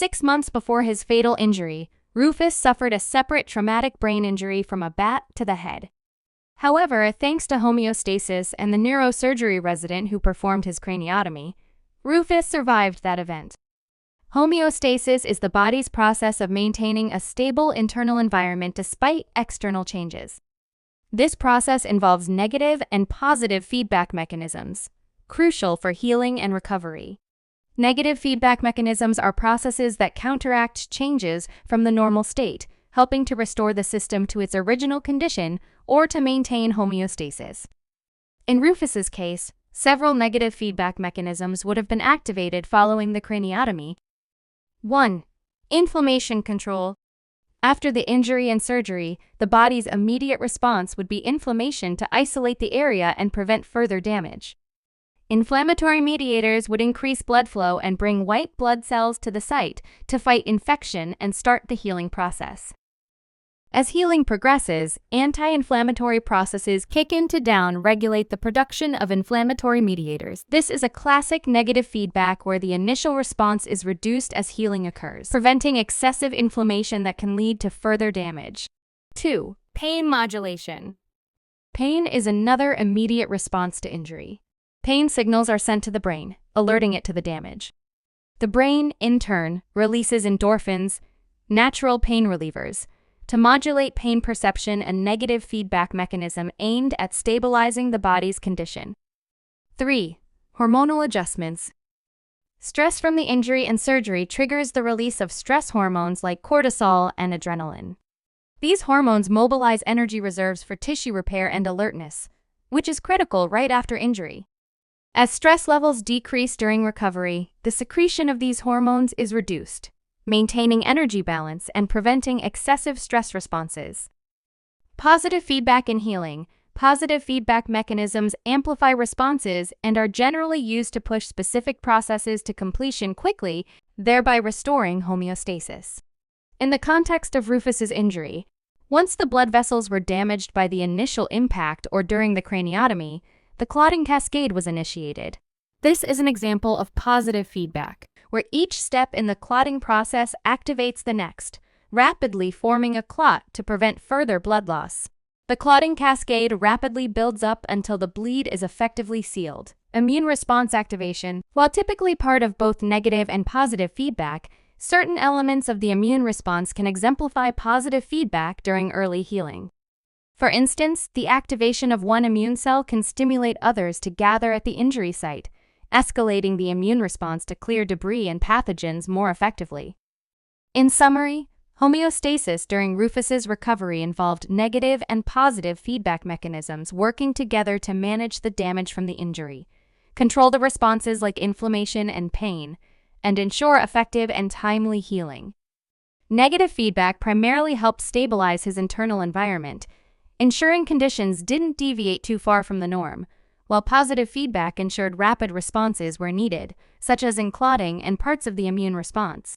6 months before his fatal injury, Rufus suffered a separate traumatic brain injury from a bat to the head. However, thanks to homeostasis and the neurosurgery resident who performed his craniotomy, Rufus survived that event. Homeostasis is the body's process of maintaining a stable internal environment despite external changes. This process involves negative and positive feedback mechanisms, crucial for healing and recovery. Negative feedback mechanisms are processes that counteract changes from the normal state, helping to restore the system to its original condition or to maintain homeostasis. In Rufus's case, several negative feedback mechanisms would have been activated following the craniotomy. 1. Inflammation control. After the injury and surgery, the body's immediate response would be inflammation to isolate the area and prevent further damage. Inflammatory mediators would increase blood flow and bring white blood cells to the site to fight infection and start the healing process. As healing progresses, anti-inflammatory processes kick in to down-regulate the production of inflammatory mediators. This is a classic negative feedback where the initial response is reduced as healing occurs, preventing excessive inflammation that can lead to further damage. 2. Pain modulation. Pain is another immediate response to injury. Pain signals are sent to the brain, alerting it to the damage. The brain, in turn, releases endorphins, natural pain relievers, to modulate pain perception, a negative feedback mechanism aimed at stabilizing the body's condition. 3. Hormonal adjustments. Stress from the injury and surgery triggers the release of stress hormones like cortisol and adrenaline. These hormones mobilize energy reserves for tissue repair and alertness, which is critical right after injury. As stress levels decrease during recovery, the secretion of these hormones is reduced, maintaining energy balance and preventing excessive stress responses. Positive feedback in healing. Positive feedback mechanisms amplify responses and are generally used to push specific processes to completion quickly, thereby restoring homeostasis. In the context of Rufus's injury, once the blood vessels were damaged by the initial impact or during the craniotomy, the clotting cascade was initiated. This is an example of positive feedback, where each step in the clotting process activates the next, rapidly forming a clot to prevent further blood loss. The clotting cascade rapidly builds up until the bleed is effectively sealed. Immune response activation. While typically part of both negative and positive feedback, certain elements of the immune response can exemplify positive feedback during early healing. For instance, the activation of one immune cell can stimulate others to gather at the injury site, escalating the immune response to clear debris and pathogens more effectively. In summary, homeostasis during Rufus's recovery involved negative and positive feedback mechanisms working together to manage the damage from the injury, control the responses like inflammation and pain, and ensure effective and timely healing. Negative feedback primarily helped stabilize his internal environment, ensuring conditions didn't deviate too far from the norm, while positive feedback ensured rapid responses where needed, such as in clotting and parts of the immune response.